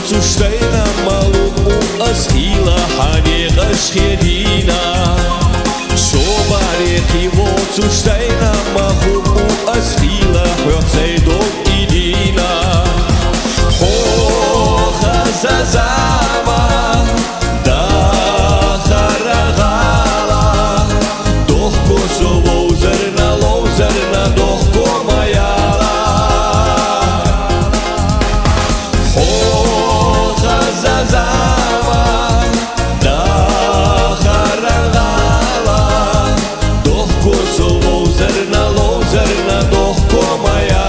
وتشتينا مالو أسئلة حنيقة شخيدينا صباريخي وتشتينا مالو أسئلة حيوتيدو إيدينا خوخا زازاما دا خرغالا دوخكو سوو زرنا لو زرنا دوخكو مايالا خوخا زازاما دا خرغالا دوخكو سوو زرنا لو زرنا دوخكو مايالا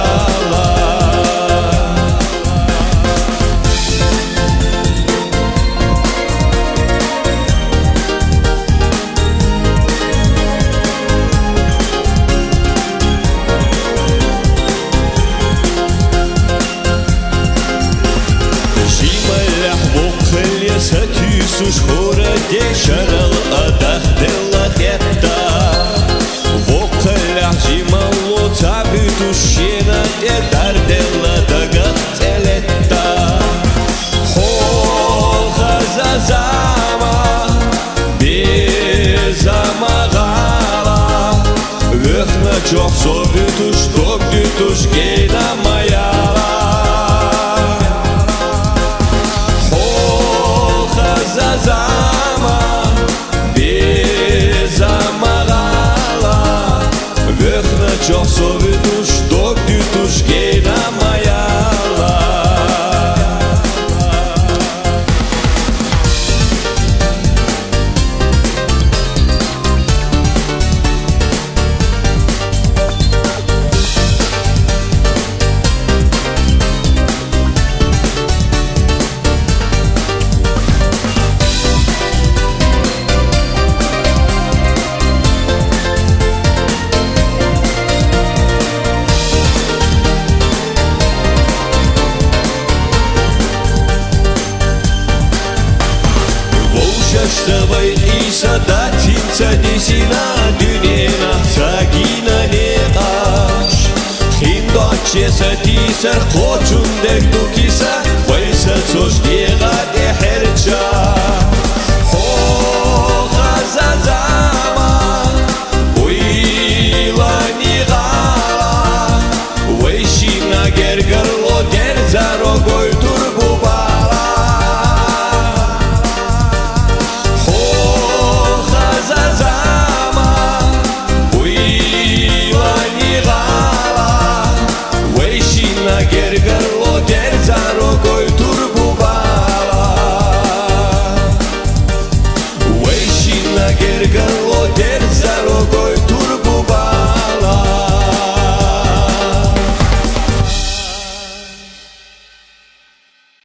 Sus hora de sharal adah della ghetta Vocala jimalo tabitu shena e dar della dagatteletta Ho khazazama bezamagala Vökhna çok sobituş tokdituş geyna mayala Zama bezamagala Vökhna çok sobituş tokdituş geyna mayala Давай иса датинца десина дюнена цагина неаш Хиндоче сатисар хочун дек дукиса Вайса цош дега де херча